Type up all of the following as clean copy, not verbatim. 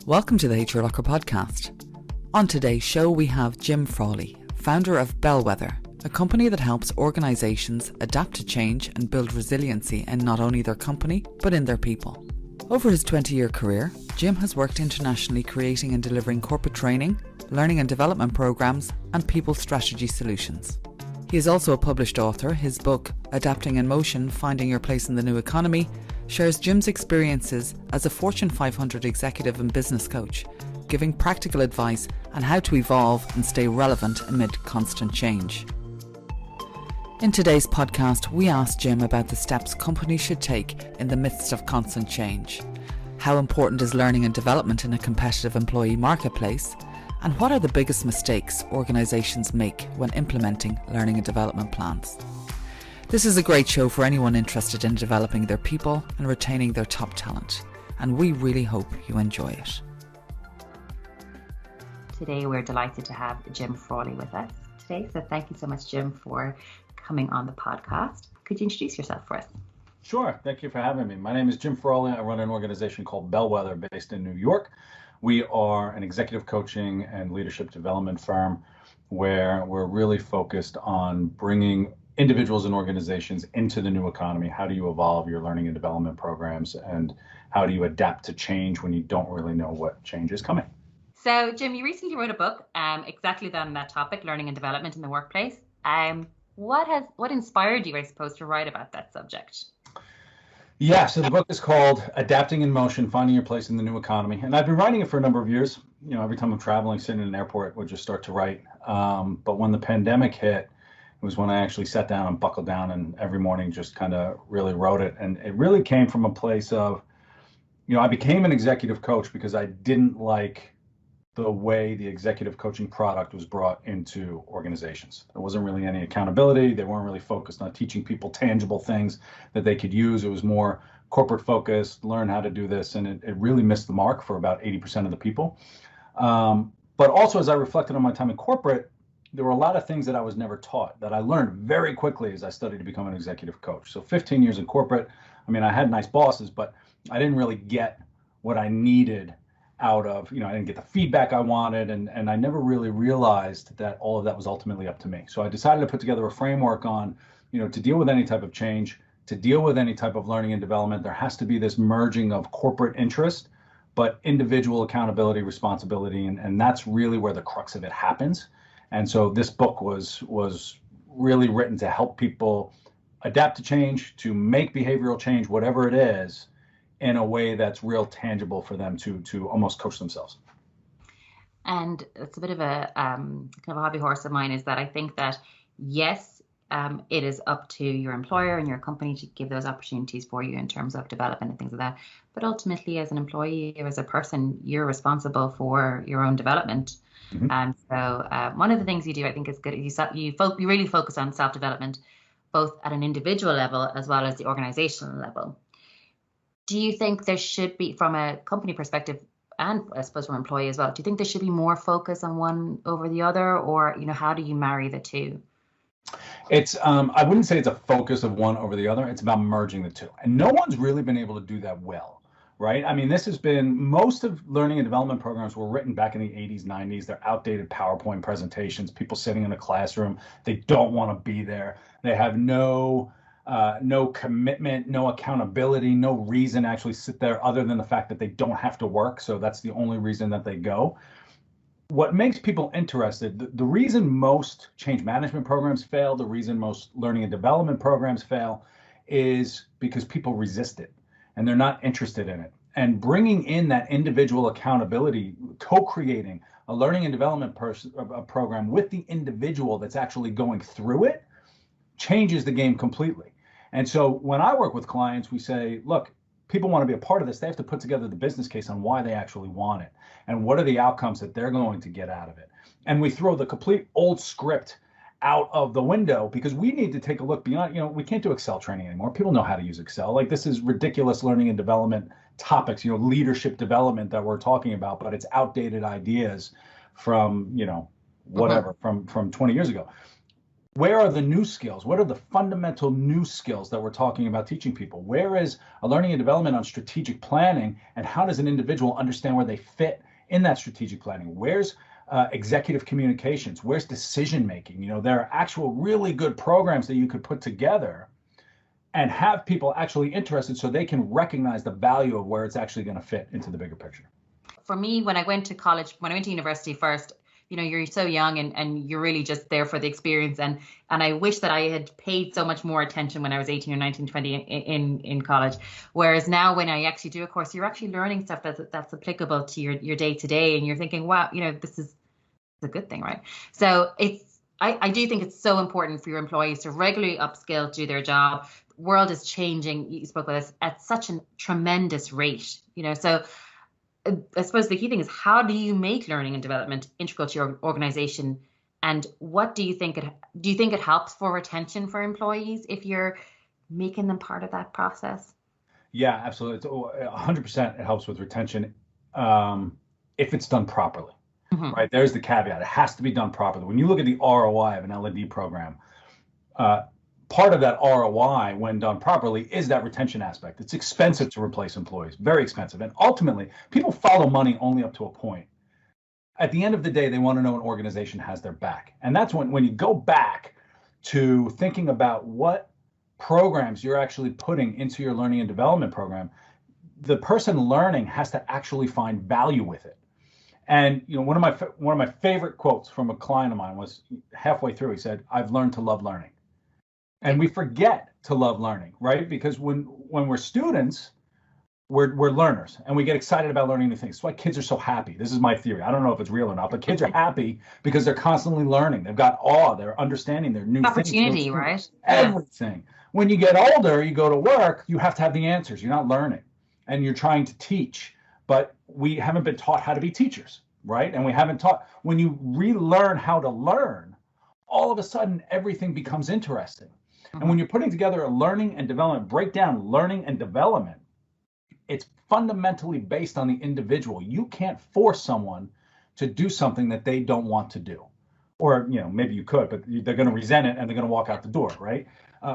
Welcome to the HRLocker podcast. On today's show we have Jim Frawley, founder of Bellwether, a company that helps organisations adapt to change and build resiliency in not only their company but in their people. Over his 20-year career, Jim has worked internationally creating and delivering corporate training, learning and development programs and people strategy solutions. He is also a published author. His book, Adapting in Motion, Finding Your Place in the New Economy, shares Jim's experiences as a Fortune 500 executive and business coach, giving practical advice on how to evolve and stay relevant amid constant change. In today's podcast, we asked Jim about the steps companies should take in the midst of constant change. How important is learning and development in a competitive employee marketplace? And what are the biggest mistakes organisations make when implementing learning and development plans? This is a great show for anyone interested in developing their people and retaining their top talent, and we really hope you enjoy it. Today we're delighted to have Jim Frawley with us today, so thank you so much, Jim, for coming on the podcast. Could you introduce yourself for us? Sure, thank you for having me. My name is Jim Frawley. I run an organization called Bellwether based in New York. We are an executive coaching and leadership development firm where we're really focused on bringing individuals and organizations into the new economy. How do you evolve your learning and development programs, and how do you adapt to change when you don't really know what change is coming? So, Jim, you recently wrote a book exactly on that topic, learning and development in the workplace. What inspired you, I suppose, to write about that subject? Yeah, so the book is called Adapting in Motion, Finding Your Place in the New Economy. And I've been writing it for a number of years. You know, every time I'm traveling, sitting in an airport, would just start to write. But when the pandemic hit, it was when I actually sat down and buckled down and every morning just kind of really wrote it. And it really came from a place of, you know, I became an executive coach because I didn't like the way the executive coaching product was brought into organizations. There wasn't really any accountability. They weren't really focused on teaching people tangible things that they could use. It was more corporate focused, learn how to do this. And it really missed the mark for about 80% of the people. But also, as I reflected on my time in corporate, there were a lot of things that I was never taught that I learned very quickly as I studied to become an executive coach. So 15 years in corporate, I mean, I had nice bosses, but I didn't really get what I needed out of, you know, I didn't get the feedback I wanted, and I never really realized that all of that was ultimately up to me. So I decided to put together a framework on, you know, to deal with any type of change, to deal with any type of learning and development, there has to be this merging of corporate interest, but individual accountability, responsibility, and that's really where the crux of it happens. And so this book was really written to help people adapt to change, to make behavioral change, whatever it is, in a way that's real tangible for them to almost coach themselves. And it's a bit of a kind of a hobby horse of mine, is that I think that, yes, it is up to your employer and your company to give those opportunities for you in terms of development and things like that. But ultimately, as an employee or as a person, you're responsible for your own development. Mm-hmm. And so one of the things you do, I think, is good. You really focus on self-development, both at an individual level as well as the organizational level. Do you think there should be, from a company perspective, and I suppose from an employee as well, do you think there should be more focus on one over the other, or, you know, how do you marry the two? It's I wouldn't say it's a focus of one over the other. It's about merging the two, and no one's really been able to do that well, right? I mean, this has been, most of learning and development programs were written back in the 80s, 90s. They're outdated PowerPoint presentations, people sitting in a classroom. They don't want to be there. They have no commitment, no accountability, no reason to actually sit there other than the fact that they don't have to work. So that's the only reason that they go. What makes people interested, the reason most change management programs fail, the reason most learning and development programs fail, is because people resist it and they're not interested in it. And bringing in that individual accountability, co-creating a learning and development program with the individual that's actually going through it, changes the game completely. And so when I work with clients, we say, look, people want to be a part of this. They have to put together the business case on why they actually want it and what are the outcomes that they're going to get out of it. And we throw the complete old script out of the window because we need to take a look beyond, you know, we can't do Excel training anymore. People know how to use Excel. Like, this is ridiculous learning and development topics, you know, leadership development that we're talking about, but it's outdated ideas from, you know, whatever, from 20 years ago. where are the new skills? What are the fundamental new skills that we're talking about teaching people? Where is a learning and development on strategic planning, and how does an individual understand where they fit in that strategic planning? Where's executive communications? Where's decision making? There are actual really good programs that you could put together and have people actually interested so they can recognize the value of where it's actually going to fit into the bigger picture. For me, when I went to college, when I went to university first, you're so young and you're really just there for the experience. And I wish that I had paid so much more attention when I was 18 or 19, 20 in college. Whereas now when I actually do a course, you're actually learning stuff that's applicable to your day to day. And you're thinking, wow, this is a good thing, right? So I do think it's so important for your employees to regularly upskill, do their job. The world is changing. You spoke about this at such a tremendous rate, so I suppose the key thing is, how do you make learning and development integral to your organization? And what do you think it helps for retention for employees if you're making them part of that process? Yeah, absolutely. It's 100% it helps with retention if it's done properly. Mm-hmm. Right? There's the caveat. It has to be done properly. When you look at the ROI of an L&D program, part of that ROI, when done properly, is that retention aspect. It's expensive to replace employees, very expensive. And ultimately, people follow money only up to a point. At the end of the day, they want to know an organization has their back. And that's when you go back to thinking about what programs you're actually putting into your learning and development program, the person learning has to actually find value with it. And one of my favorite quotes from a client of mine was halfway through, he said, "I've learned to love learning." And we forget to love learning, right? Because when we're students, we're learners and we get excited about learning new things. That's why kids are so happy. This is my theory. I don't know if it's real or not, but kids are happy because they're constantly learning. They've got awe. They're understanding their new opportunity, things. Right? Everything. Yeah. When you get older, you go to work, you have to have the answers. You're not learning and you're trying to teach, but we haven't been taught how to be teachers, right? And we haven't taught, when you relearn how to learn, all of a sudden everything becomes interesting. And when you're putting together a learning and development, break down learning and development, it's fundamentally based on the individual. You can't force someone to do something that they don't want to do. Or, maybe you could, but they're going to resent it and they're going to walk out the door, right?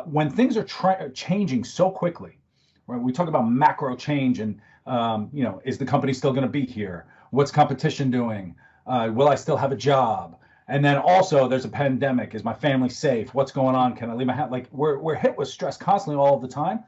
When things are changing so quickly, right? We talk about macro change and, is the company still going to be here? What's competition doing? Will I still have a job? And then also there's a pandemic. Is my family safe? What's going on? Can I leave my house? Like we're hit with stress constantly all of the time.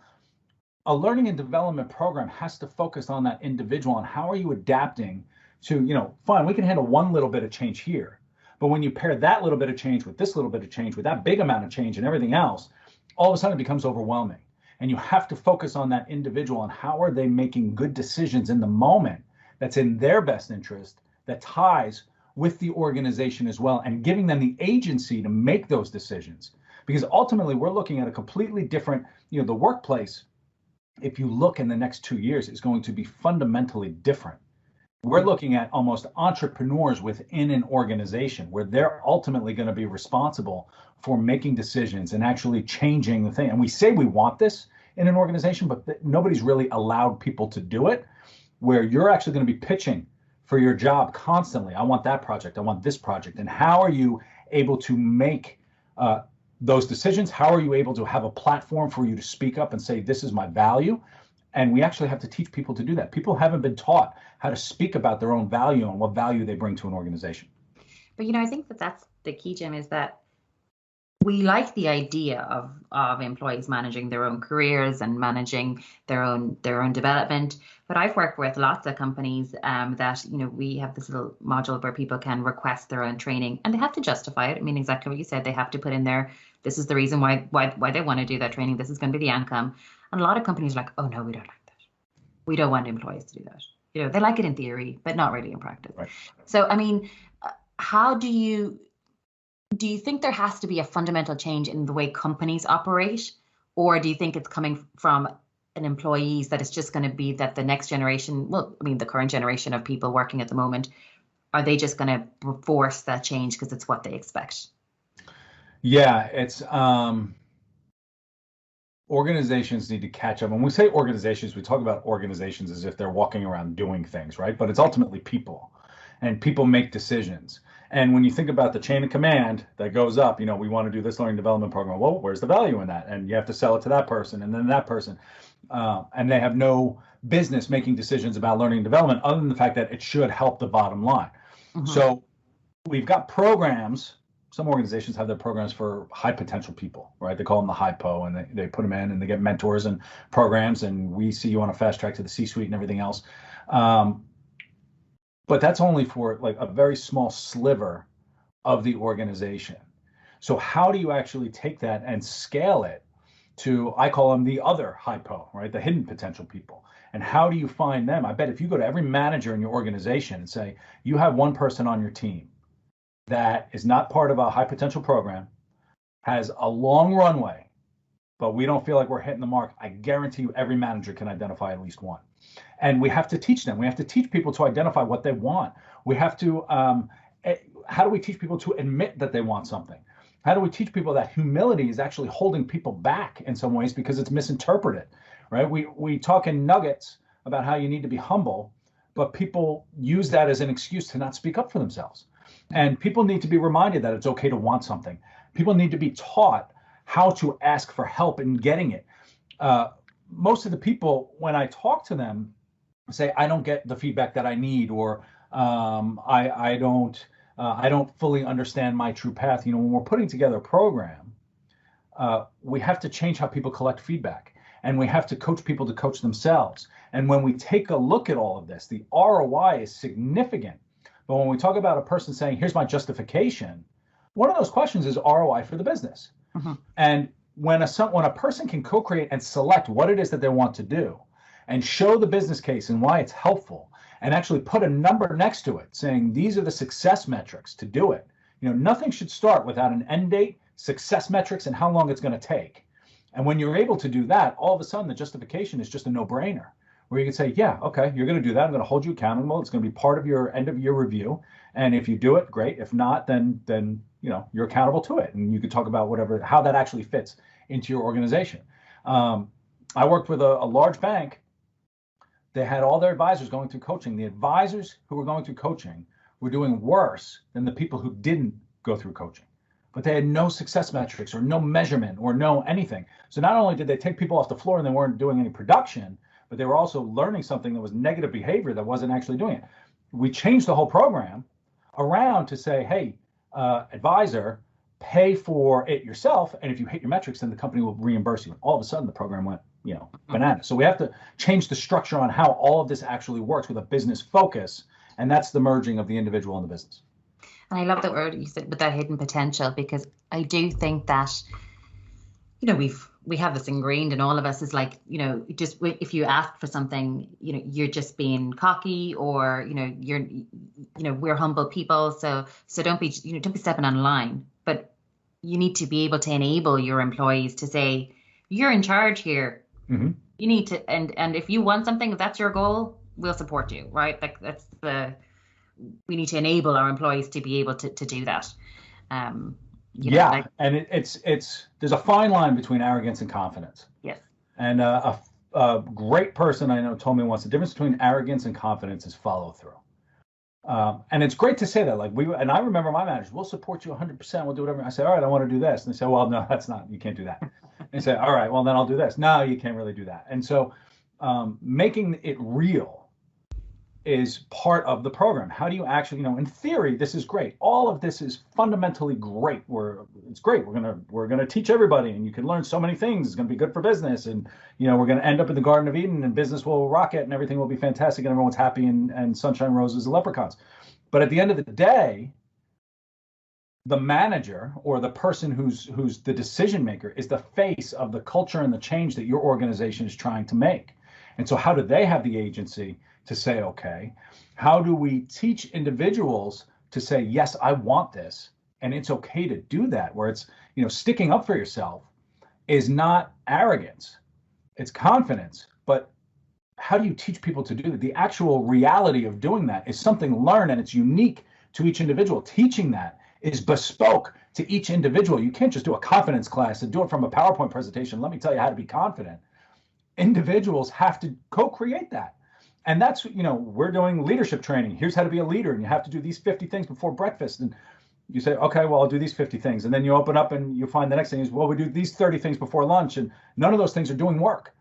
A learning and development program has to focus on that individual and how are you adapting to, fine, we can handle one little bit of change here. But when you pair that little bit of change with this little bit of change, with that big amount of change and everything else, all of a sudden it becomes overwhelming. And you have to focus on that individual and how are they making good decisions in the moment that's in their best interest, that ties with the organization as well, and giving them the agency to make those decisions. Because ultimately we're looking at a completely different, the workplace, if you look in the next 2 years, is going to be fundamentally different. We're looking at almost entrepreneurs within an organization where they're ultimately going to be responsible for making decisions and actually changing the thing. And we say we want this in an organization, but nobody's really allowed people to do it, where you're actually going to be pitching for your job constantly. I want that project. I want this project. And how are you able to make those decisions? How are you able to have a platform for you to speak up and say, this is my value? And we actually have to teach people to do that. People haven't been taught how to speak about their own value and what value they bring to an organization. But, I think that's the key, Jim, is that we like the idea of employees managing their own careers and managing their own development. But I've worked with lots of companies that, we have this little module where people can request their own training and they have to justify it. I mean, exactly what you said. They have to put in there, this is the reason why they want to do that training. This is going to be the outcome. And a lot of companies are like, oh, no, we don't like that. We don't want employees to do that. They like it in theory, but not really in practice. Right. So, I mean, how do you think there has to be a fundamental change in the way companies operate? Or do you think it's coming from an employees that it's just going to be that the next generation, the current generation of people working at the moment, are they just going to force that change because it's what they expect? Yeah, it's organizations need to catch up. When we say organizations, we talk about organizations as if they're walking around doing things, right? But it's ultimately people. and people make decisions. And when you think about the chain of command that goes up, we want to do this learning development program. Well, where's the value in that? And you have to sell it to that person and then that person. And they have no business making decisions about learning and development other than the fact that it should help the bottom line. Mm-hmm. So we've got programs. Some organizations have their programs for high potential people, right? They call them the HIPO, and they put them in and they get mentors and programs, and we see you on a fast track to the C-suite and everything else. But that's only for like a very small sliver of the organization. So how do you actually take that and scale it to, I call them the other HIPO, right? The hidden potential people. And how do you find them? I bet if you go to every manager in your organization and say, you have one person on your team that is not part of a high potential program, has a long runway, but we don't feel like we're hitting the mark, I guarantee you every manager can identify at least one. And we have to teach them. We have to teach people to identify what they want. We have to, how do we teach people to admit that they want something? How do we teach people that humility is actually holding people back in some ways because it's misinterpreted, right? We talk in nuggets about how you need to be humble, but people use that as an excuse to not speak up for themselves. And people need to be reminded that it's okay to want something. People need to be taught how to ask for help in getting it. Most of the people, when I talk to them, say, I don't get the feedback that I need, or I don't fully understand my true path. When we're putting together a program, we have to change how people collect feedback, and we have to coach people to coach themselves. And when we take a look at all of this, the ROI is significant. But when we talk about a person saying, here's my justification, one of those questions is ROI for the business. Mm-hmm. And when a person can co-create and select what it is that they want to do and show the business case and why it's helpful, and actually put a number next to it saying these are the success metrics to do it. Nothing should start without an end date, success metrics, and how long it's going to take. And when you're able to do that, all of a sudden the justification is just a no-brainer, where you can say, yeah, okay, you're going to do that. I'm going to hold you accountable. It's going to be part of your end of year review. And if you do it, great. If not, then you're accountable to it. And you could talk about how that actually fits into your organization. I worked with a large bank. They had all their advisors going through coaching. The advisors who were going through coaching were doing worse than the people who didn't go through coaching. But they had no success metrics or no measurement or no anything. So not only did they take people off the floor and they weren't doing any production, but they were also learning something that was negative behavior that wasn't actually doing it. We changed the whole program around to say, hey, advisor, pay for it yourself. And if you hit your metrics, then the company will reimburse you. All of a sudden, the program went, bananas. So we have to change the structure on how all of this actually works with a business focus. And that's the merging of the individual and the business. And I love that word you said with that hidden potential, because I do think that, we have this ingrained in all of us is like, just if you ask for something, you're just being cocky, or, we're humble people. So don't be stepping on the line, but you need to be able to enable your employees to say, you're in charge here. Mm-hmm. You need to, and if you want something, if that's your goal, we'll support you, right? We need to enable our employees to be able to do that. And it's there's a fine line between arrogance and confidence. Yes. And a great person I know told me once, the difference between arrogance and confidence is follow through. And it's great to say that, and I remember my managers, we'll support you 100%. We'll do whatever. I say, all right, I want to do this. And they say, well, no, you can't do that. And they say, all right, well, then I'll do this. No, you can't really do that. And so making it real is part of the program. How do you actually, in theory, this is great. All of this is fundamentally great. It's great. We're gonna teach everybody, and you can learn so many things. It's gonna be good for business, and we're gonna end up in the Garden of Eden, and business will rocket, and everything will be fantastic, and everyone's happy, and sunshine, roses, and leprechauns. But at the end of the day, the manager or the person who's the decision maker is the face of the culture and the change that your organization is trying to make. And so, how do they have the agency to say, okay, how do we teach individuals to say, yes, I want this, and it's okay to do that, where it's, sticking up for yourself is not arrogance, it's confidence. But how do you teach people to do that? The actual reality of doing that is something learned, and it's unique to each individual. Teaching that is bespoke to each individual. You can't just do a confidence class and do it from a PowerPoint presentation. Let me tell you how to be confident. Individuals have to co-create that. And that's, we're doing leadership training. Here's how to be a leader. And you have to do these 50 things before breakfast. And you say, okay, well, I'll do these 50 things. And then you open up and you find the next thing is, well, we do these 30 things before lunch. And none of those things are doing work.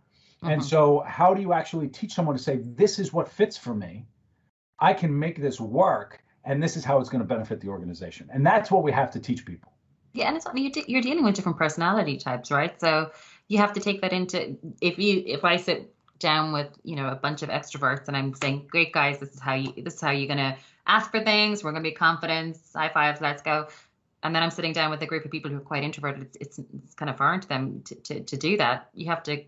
And so how do you actually teach someone to say, this is what fits for me? I can make this work. And this is how it's going to benefit the organization. And that's what we have to teach people. Yeah, and it's you're dealing with different personality types, right? So you have to take that into, if I sit down with, a bunch of extroverts and I'm saying, great guys, this is how you're going to ask for things. We're going to be confident, high fives, let's go. And then I'm sitting down with a group of people who are quite introverted. It's kind of foreign to them to do that. You have to,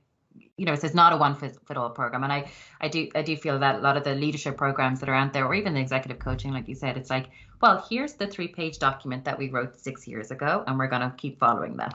it's not a one fit all program. And I do feel that a lot of the leadership programs that are out there, or even the executive coaching, like you said, it's like, well, here's the 3-page document that we wrote 6 years ago, and we're going to keep following that.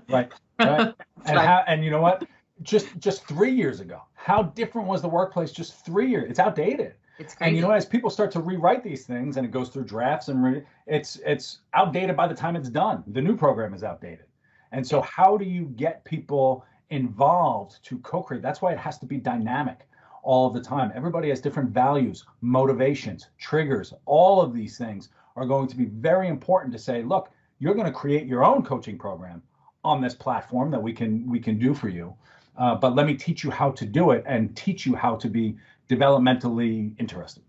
Right. And you know what? Just 3 years ago, how different was the workplace just 3 years? It's outdated. It's crazy. And as people start to rewrite these things and it goes through drafts and it's outdated by the time it's done. The new program is outdated. And so how do you get people involved to co-create? That's why it has to be dynamic all of the time. Everybody has different values, motivations, triggers. All of these things are going to be very important to say, look, you're going to create your own coaching program on this platform that we can do for you. But let me teach you how to do it and teach you how to be developmentally interested.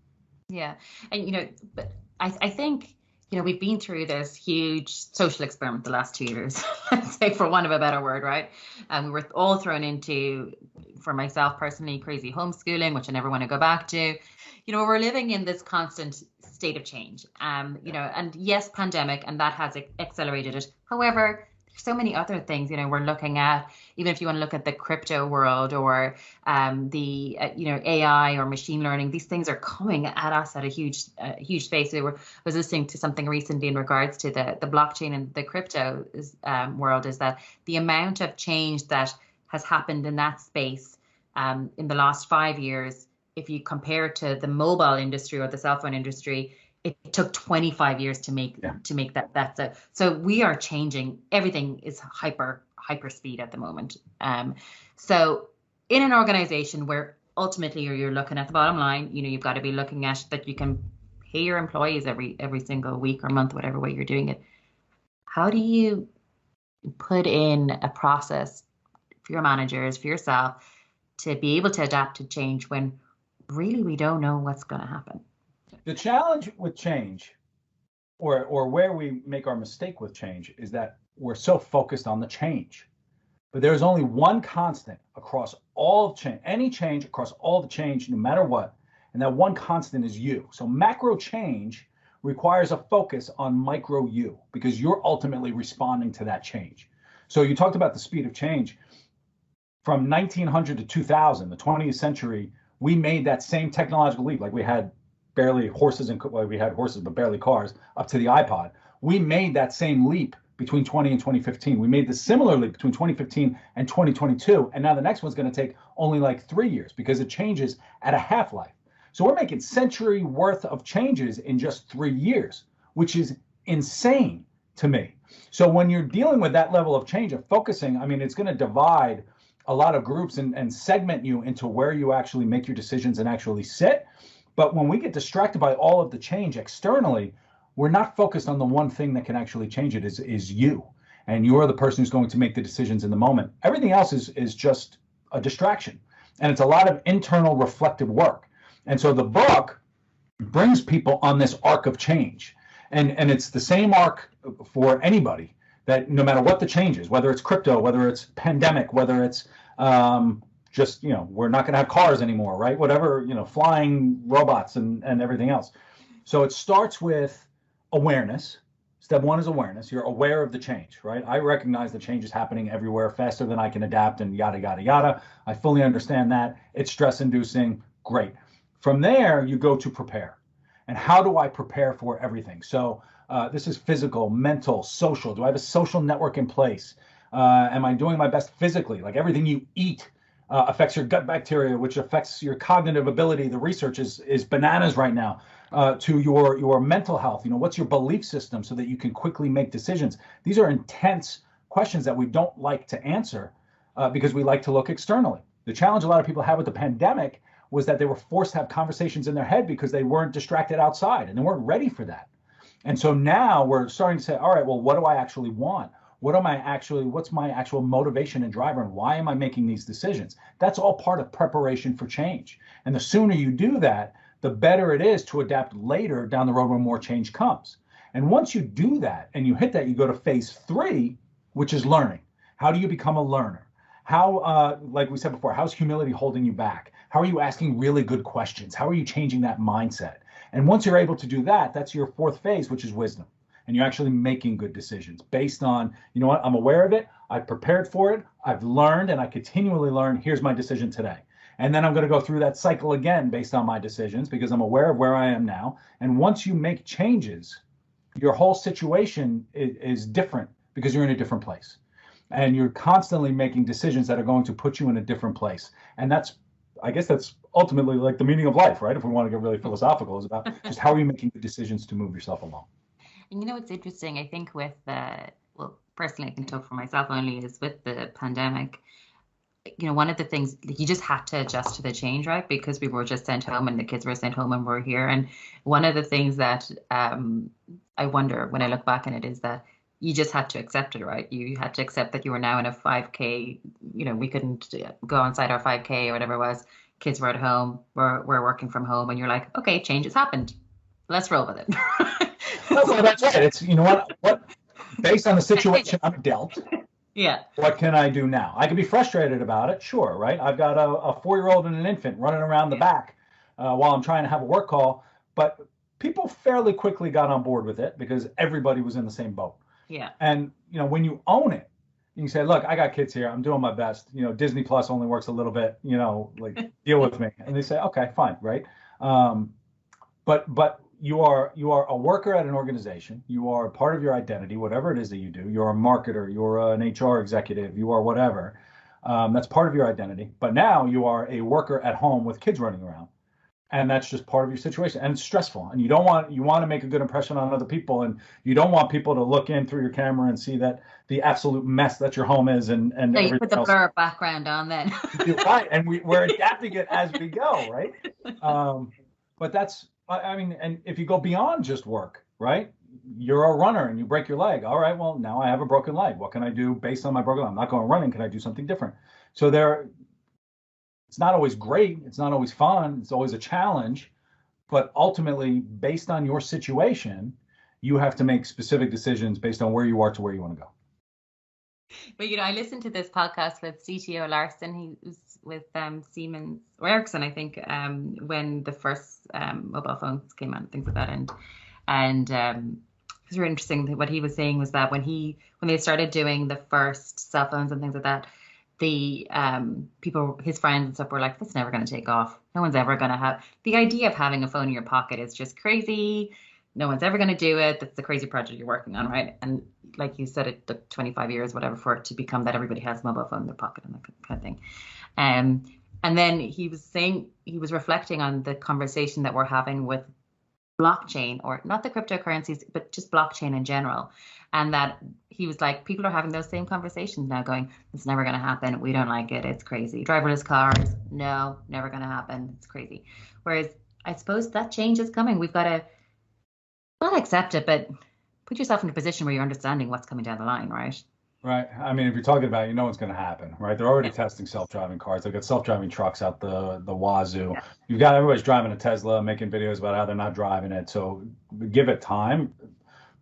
Yeah. And, but I think, we've been through this huge social experiment the last 2 years, let's say, for want of a better word, right? And we were all thrown into, for myself personally, crazy homeschooling, which I never want to go back to. We're living in this constant state of change, and yes, pandemic, and that has accelerated it. However, there's so many other things, we're looking at, even if you want to look at the crypto world or the, AI or machine learning, these things are coming at us at a huge space. I was listening to something recently in regards to the blockchain and the crypto world, is that the amount of change that has happened in that space in the last 5 years, if you compare to the mobile industry or the cell phone industry, it took 25 years to make that. So we are changing. Everything is hyper speed at the moment. So in an organization where ultimately you're looking at the bottom line, you've got to be looking at that you can pay your employees every single week or month, whatever way you're doing it. How do you put in a process for your managers, for yourself, to be able to adapt to change when really we don't know what's going to happen? The challenge with change, or where we make our mistake with change, is that we're so focused on the change. But there's only one constant across all of change, any change across all the change, no matter what. And that one constant is you. So macro change requires a focus on micro you, because you're ultimately responding to that change. So you talked about the speed of change. From 1900 to 2000, the 20th century, we made that same technological leap. Like we had barely horses, we had horses, but barely cars, up to the iPod. We made that same leap between 20 and 2015. We made the similar leap between 2015 and 2022. And now the next one's going to take only like 3 years, because it changes at a half-life. So we're making century worth of changes in just 3 years, which is insane to me. So when you're dealing with that level of change of focusing, it's going to divide a lot of groups and segment you into where you actually make your decisions and actually sit. But when we get distracted by all of the change externally, we're not focused on the one thing that can actually change it, is you. And you're the person who's going to make the decisions in the moment. Everything else is just a distraction. And it's a lot of internal reflective work. And so the book brings people on this arc of change. And it's the same arc for anybody, that no matter what the change is, whether it's crypto, whether it's pandemic, whether it's just, we're not going to have cars anymore, right? Whatever, flying robots and everything else. So it starts with awareness. Step one is awareness. You're aware of the change, right? I recognize the change is happening everywhere faster than I can adapt and yada, yada, yada. I fully understand that. It's stress inducing. Great. From there, you go to prepare. And how do I prepare for everything? So this is physical, mental, social. Do I have a social network in place? Am I doing my best physically? Like everything you eat affects your gut bacteria, which affects your cognitive ability. The research is bananas right now. To your mental health, what's your belief system so that you can quickly make decisions? These are intense questions that we don't like to answer because we like to look externally. The challenge a lot of people have with the pandemic was that they were forced to have conversations in their head because they weren't distracted outside and they weren't ready for that. And so now we're starting to say, all right, well, what do I actually want? What's my actual motivation and driver, and why am I making these decisions? That's all part of preparation for change. And the sooner you do that, the better it is to adapt later down the road when more change comes. And once you do that and you hit that, you go to phase 3, which is learning. How do you become a learner? How, like we said before, how's humility holding you back? How are you asking really good questions? How are you changing that mindset? And once you're able to do that, that's your 4th phase, which is wisdom. And you're actually making good decisions based on, you know what, I'm aware of it, I've prepared for it, I've learned, and I continually learn, here's my decision today. And then I'm going to go through that cycle again based on my decisions because I'm aware of where I am now. And once you make changes, your whole situation is different because you're in a different place. And you're constantly making decisions that are going to put you in a different place. And I guess that's ultimately like the meaning of life, right? If we want to get really philosophical, is about just how are you making good decisions to move yourself along. And you know, it's interesting, I think with well, personally, I can talk for myself only, is with the pandemic, you know, one of the things, you just had to adjust to the change, right? Because we were just sent home and the kids were sent home and we're here. And one of the things that I wonder when I look back on it is that you just had to accept it, right? You had to accept that you were now in a 5K, you know, we couldn't go inside our 5K or whatever it was. Kids were at home, we're working from home, and you're like, okay, change has happened. Let's roll with it. Well, that's right. It's, you know what, based on the situation I'm dealt, yeah, what can I do now? I can be frustrated about it, sure, right? I've got a 4-year-old and an infant running around the back while I'm trying to have a work call, but people fairly quickly got on board with it because everybody was in the same boat. Yeah. And, you know, when you own it, you can say, look, I got kids here. I'm doing my best. You know, Disney Plus only works a little bit, you know, like deal with me. And they say, okay, fine, right? But you are a worker at an organization. You are part of your identity, whatever it is that you do. You're a marketer. You're an HR executive. You are whatever. That's part of your identity. But now you are a worker at home with kids running around. And that's just part of your situation. And it's stressful. And you want to make a good impression on other people. And you don't want people to look in through your camera and see that the absolute mess that your home is. And no, you put the blur background on then. Right. And we're adapting it as we go, right? But that's, I mean, and if you go beyond just work, right? You're a runner and you break your leg. All right, well, now I have a broken leg. What can I do based on my broken leg? I'm not going running. Can I do something different? So it's not always great. It's not always fun. It's always a challenge. But ultimately, based on your situation, you have to make specific decisions based on where you are to where you want to go. But, you know, I listened to this podcast with CTO Larson. He was with Siemens or Ericsson, I think, when the first mobile phones came out and things like that. And it was really interesting. What he was saying was that when they started doing the first cell phones and things like that, the people, his friends and stuff, were like, that's never going to take off. No one's ever going to have the idea of having a phone in your pocket is just crazy. No one's ever going to do it. That's the crazy project you're working on, right? And like you said, it took 25 years, whatever, for it to become that everybody has a mobile phone in their pocket and that kind of thing. And then he was reflecting on the conversation that we're having with blockchain, or not the cryptocurrencies, but just blockchain in general. And that he was like, people are having those same conversations now going, it's never going to happen. We don't like it. It's crazy. Driverless cars. No, never going to happen. It's crazy. Whereas I suppose that change is coming. We've got to not accept it, but put yourself in a position where you're understanding what's coming down the line, right? Right. I mean, if you're talking about it, you know what's going to happen, right? They're already testing self-driving cars. They've got self-driving trucks out the wazoo. Yeah. You've got everybody's driving a Tesla, making videos about how they're not driving it. So give it time.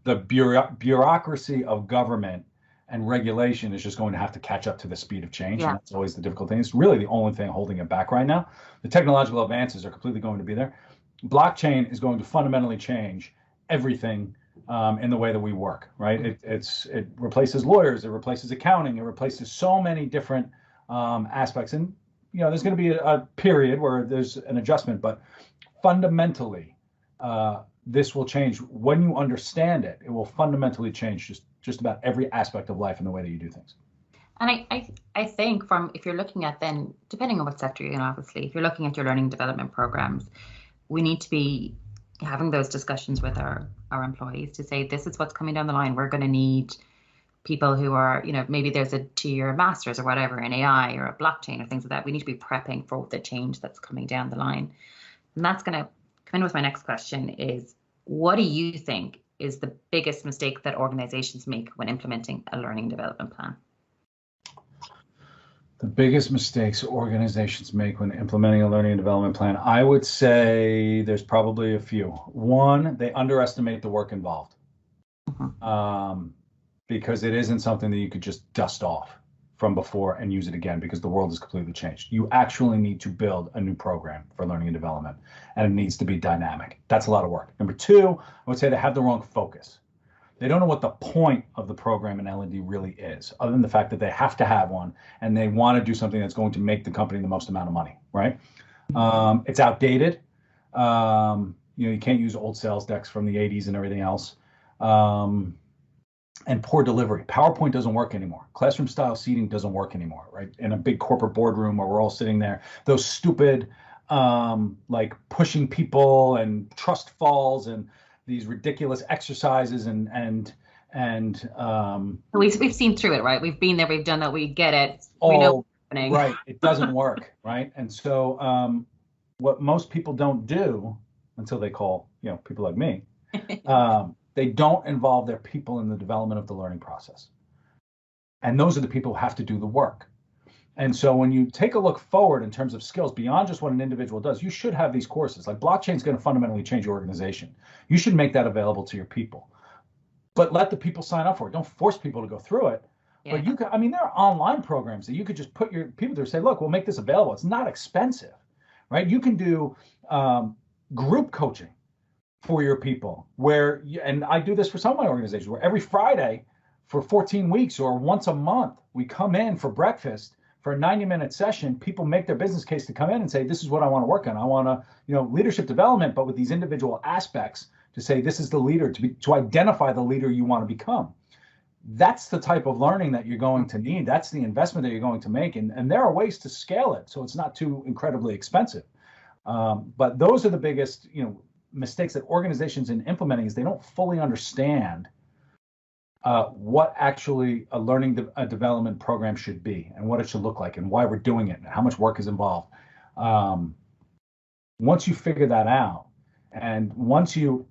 The bureaucracy of government and regulation is just going to have to catch up to the speed of change. Yeah. And that's always the difficult thing. It's really the only thing holding it back right now. The technological advances are completely going to be there. Blockchain is going to fundamentally change everything in the way that we work, right? It replaces lawyers, it replaces accounting, it replaces so many different aspects. And, you know, there's going to be a period where there's an adjustment, but fundamentally, this will change. When you understand it, it will fundamentally change just about every aspect of life and the way that you do things. And I think if you're looking at then, depending on what sector you're in, obviously, if you're looking at your learning and development programs, we need to be having those discussions with our employees to say, this is what's coming down the line. We're going to need people who are, maybe there's a 2-year master's or whatever in AI or a blockchain or things like that. We need to be prepping for the change that's coming down the line. And that's going to come in with my next question is, what do you think is the biggest mistake that organizations make when implementing a learning and development plan? The biggest mistakes organizations make when implementing a learning and development plan, I would say there's probably a few. One, they underestimate the work involved. Because it isn't something that you could just dust off from before and use it again, because the world has completely changed. You actually need to build a new program for learning and development, and it needs to be dynamic. That's a lot of work. Number two, I would say they have the wrong focus. They don't know what the point of the program in L&D really is, other than the fact that they have to have one and they want to do something that's going to make the company the most amount of money, right? It's outdated. You can't use old sales decks from the 80s and everything else. And poor delivery. PowerPoint doesn't work anymore. Classroom style seating doesn't work anymore, right? In a big corporate boardroom where we're all sitting there, those stupid, like pushing people and trust falls and these ridiculous exercises and we've seen through it, right? We've been there, we've done that, we get it. We know what's happening. Right. It doesn't work, right? And so what most people don't do until they call, people like me, they don't involve their people in the development of the learning process. And those are the people who have to do the work. And so when you take a look forward in terms of skills beyond just what an individual does, you should have these courses. Like blockchain is going to fundamentally change your organization. You should make that available to your people. But let the people sign up for it. Don't force people to go through it. Yeah. But there are online programs that you could just put your people there and say, look, we'll make this available. It's not expensive, right? You can do group coaching for your people and I do this for some of my organizations, where every Friday for 14 weeks or once a month, we come in for breakfast for a 90-minute session. People make their business case to come in and say, this is what I want to work on. I want to, leadership development, but with these individual aspects to say, this is the leader, to identify the leader you want to become. That's the type of learning that you're going to need. That's the investment that you're going to make. And there are ways to scale it so it's not too incredibly expensive. But those are the biggest, mistakes that organizations in implementing is they don't fully understand what actually a learning development program should be and what it should look like and why we're doing it and how much work is involved. Once you figure that out and once you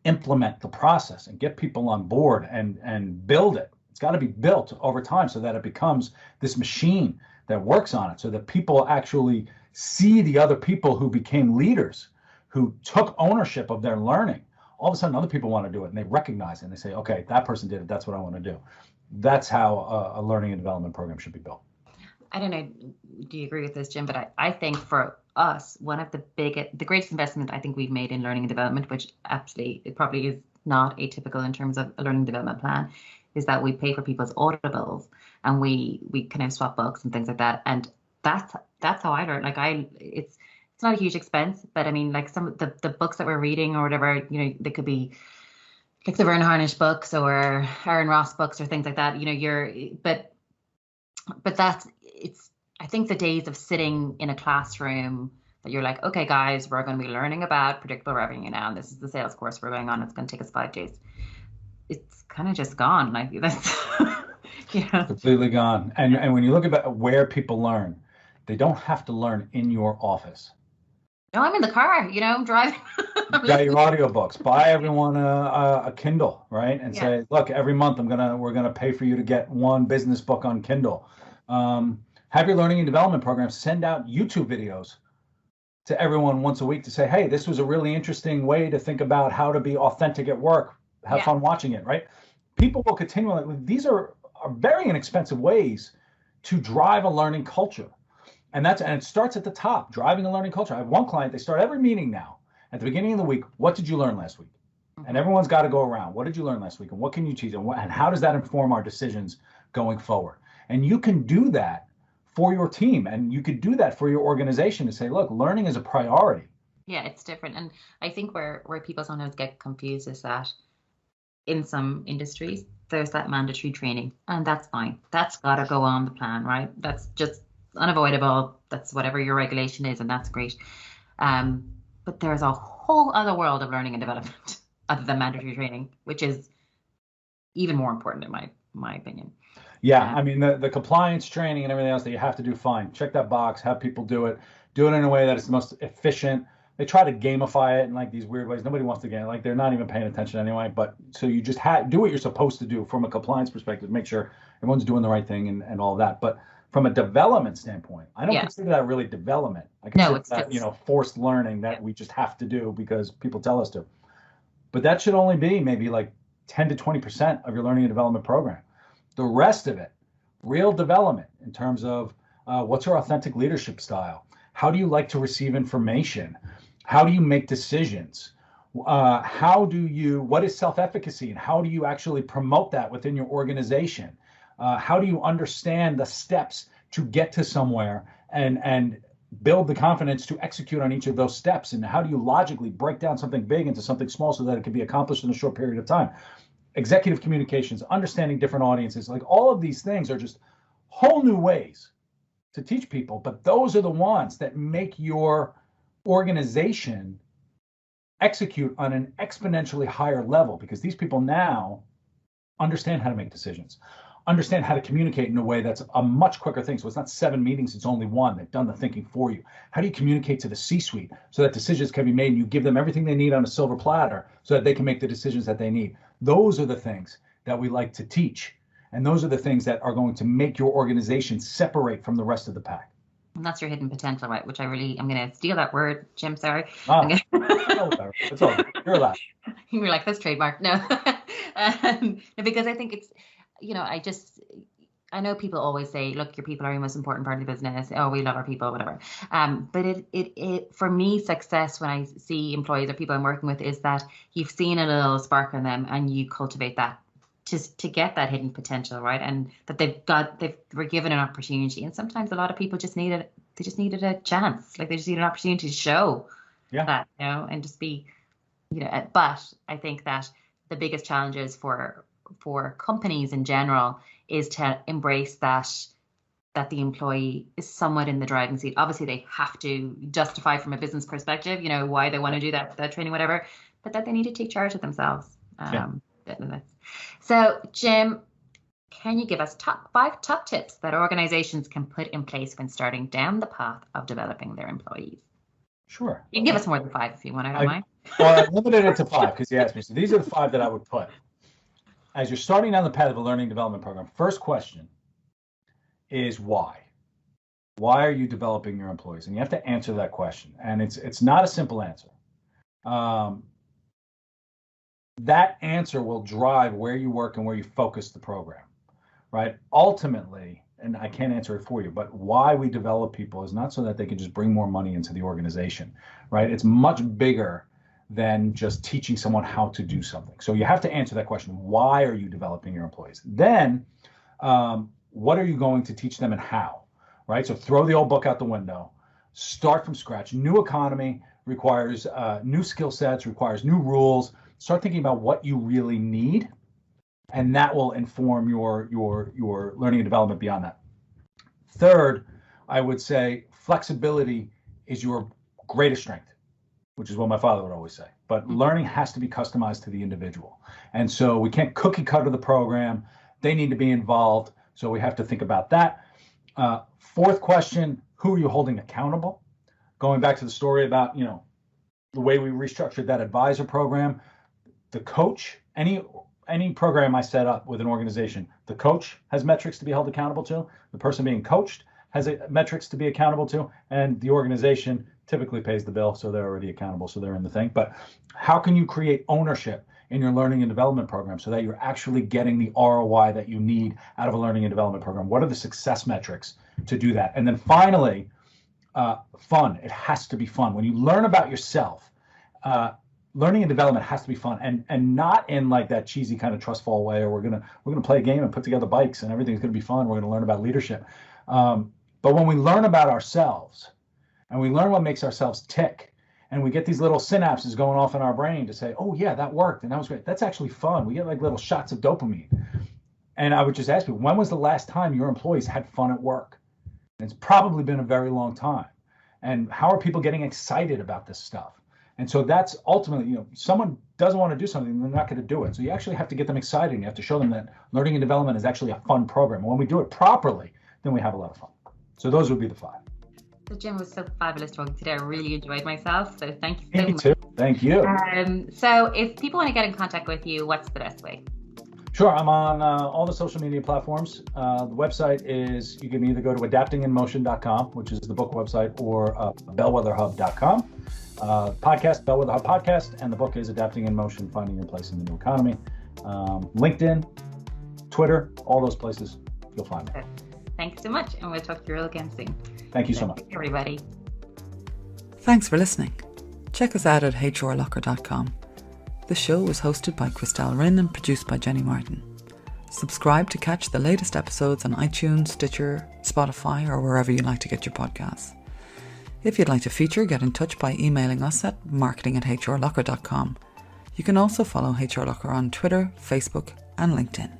implement the process and get people on board and build it, it's got to be built over time so that it becomes this machine that works on it, so that people actually see the other people who became leaders, who took ownership of their learning. All of a sudden, other people want to do it, and they recognize it, and they say, okay, that person did it, that's what I want to do. That's how a learning and development program should be built. I don't know, do you agree with this, Jim? But I think for us, one of the greatest investment I think we've made in learning and development, which it probably is not atypical in terms of a learning and development plan, is that we pay for people's audibles, and we kind of swap books and things like that. And that's how I learn. It's not a huge expense, but I mean, like some of the books that we're reading or whatever, they could be like the Vern Harnish books or Aaron Ross books or things like that. But I think the days of sitting in a classroom that you're like, okay, guys, we're going to be learning about predictable revenue now, and this is the sales course we're going on. It's going to take us 5 days. It's kind of just gone. Like that's completely gone. And when you look at where people learn, they don't have to learn in your office. No, I'm in the car, driving. You got your audiobooks. Buy everyone a Kindle, right? And say, look, every month we're gonna pay for you to get one business book on Kindle. Have your learning and development program send out YouTube videos to everyone once a week to say, hey, this was a really interesting way to think about how to be authentic at work. Have fun watching it, right? People will continually. These are very inexpensive ways to drive a learning culture. And it starts at the top, driving a learning culture. I have one client, they start every meeting now at the beginning of the week. What did you learn last week? And everyone's got to go around. What did you learn last week? And what can you teach? And how does that inform our decisions going forward? And you can do that for your team. And you could do that for your organization to say, look, learning is a priority. Yeah, it's different. And I think where people sometimes get confused is that in some industries, there's that mandatory training. And that's fine. That's got to go on the plan, right? That's just unavoidable. That's whatever your regulation is, and that's great. But there's a whole other world of learning and development other than mandatory training, which is even more important in my opinion. Yeah, I mean, the compliance training and everything else that you have to do, fine. Check that box, have people do it in a way that it's the most efficient. They try to gamify it in like these weird ways. Nobody wants to game, like they're not even paying attention anyway. But so you just do what you're supposed to do from a compliance perspective, make sure everyone's doing the right thing and all that. But from a development standpoint, I don't consider that really development. I consider that, forced learning that we just have to do because people tell us to. But that should only be maybe like 10 to 20% of your learning and development program. The rest of it, real development in terms of what's your authentic leadership style? How do you like to receive information? How do you make decisions? What is self-efficacy and how do you actually promote that within your organization? How do you understand the steps to get to somewhere and build the confidence to execute on each of those steps? And how do you logically break down something big into something small so that it can be accomplished in a short period of time? Executive communications, understanding different audiences, like all of these things are just whole new ways to teach people. But those are the ones that make your organization execute on an exponentially higher level because these people now understand how to make decisions, understand how to communicate in a way that's a much quicker thing. So it's not 7 meetings, it's only one. They've done the thinking for you. How do you communicate to the C-suite so that decisions can be made and you give them everything they need on a silver platter so that they can make the decisions that they need? Those are the things that we like to teach. And those are the things that are going to make your organization separate from the rest of the pack. And that's your hidden potential, right? Which I'm going to steal that word, Jim, sorry. It's all you're allowed. You were like, that's trademark. No, because I think it's, I know people always say, look, your people are your most important part of the business. Oh, we love our people, whatever. But it for me, success when I see employees or people I'm working with is that you've seen a little spark in them and you cultivate that to get that hidden potential, right? And that they were given an opportunity. And sometimes a lot of people just needed a chance. Like they just need an opportunity to show that, and just be, but I think that the biggest challenges for companies in general is to embrace that the employee is somewhat in the driving seat. Obviously, they have to justify from a business perspective, why they want to do that training, whatever, but that they need to take charge of themselves. So, Jim, can you give us five top tips that organizations can put in place when starting down the path of developing their employees? Sure. You can give us more than 5 if you want, I don't mind. Well, I limited it to 5 because you asked me. So these are the 5 that I would put. As you're starting down the path of a learning development program, first question is why? Why are you developing your employees? And you have to answer that question. And it's not a simple answer. That answer will drive where you work and where you focus the program, right? Ultimately, and I can't answer it for you, but why we develop people is not so that they can just bring more money into the organization, right? It's much bigger than just teaching someone how to do something. So you have to answer that question. Why are you developing your employees? Then, what are you going to teach them and how, right? So throw the old book out the window, start from scratch. New economy requires new skill sets, requires new rules. Start thinking about what you really need, and that will inform your learning and development beyond that. Third, I would say flexibility is your greatest strength, which is what my father would always say. But learning has to be customized to the individual. And so we can't cookie cutter the program. They need to be involved. So we have to think about that. Fourth question, who are you holding accountable? Going back to the story about, the way we restructured that advisor program, the coach, any program I set up with an organization, the coach has metrics to be held accountable to, the person being coached has metrics to be accountable to, and the organization typically pays the bill, so they're already accountable, so they're in the thing. But how can you create ownership in your learning and development program so that you're actually getting the ROI that you need out of a learning and development program? What are the success metrics to do that? And then finally, fun. It has to be fun. When you learn about yourself, learning and development has to be fun, and not in like that cheesy kind of trust fall way, or we're gonna play a game and put together bikes and everything's gonna be fun. We're gonna learn about leadership. But when we learn about ourselves and we learn what makes ourselves tick, and we get these little synapses going off in our brain to say, oh yeah, that worked and that was great. That's actually fun. We get like little shots of dopamine. And I would just ask you, when was the last time your employees had fun at work? And it's probably been a very long time. And how are people getting excited about this stuff? And so that's ultimately, someone doesn't want to do something, they're not going to do it. So you actually have to get them excited. And you have to show them that learning and development is actually a fun program. And when we do it properly, then we have a lot of fun. So those would be the 5. So Jim, was so fabulous talking today. I really enjoyed myself. So thank you so Me much. too. Thank you. So if people want to get in contact with you, what's the best way? Sure. I'm on all the social media platforms. The website is, you can either go to adaptinginmotion.com, which is the book website, or bellwetherhub.com. Podcast, Bellwether Hub Podcast, and the book is Adapting in Motion, Finding Your Place in the New Economy. LinkedIn, Twitter, all those places, you'll find me. Thanks so much, and we'll talk to you again soon. Thank you so much. Everybody. Thanks for listening. Check us out at HRLocker.com. The show was hosted by Christelle Rinn and produced by Jenny Martin. Subscribe to catch the latest episodes on iTunes, Stitcher, Spotify, or wherever you like to get your podcasts. If you'd like to feature, get in touch by emailing us at marketing@HRLocker.com. You can also follow HRLocker on Twitter, Facebook, and LinkedIn.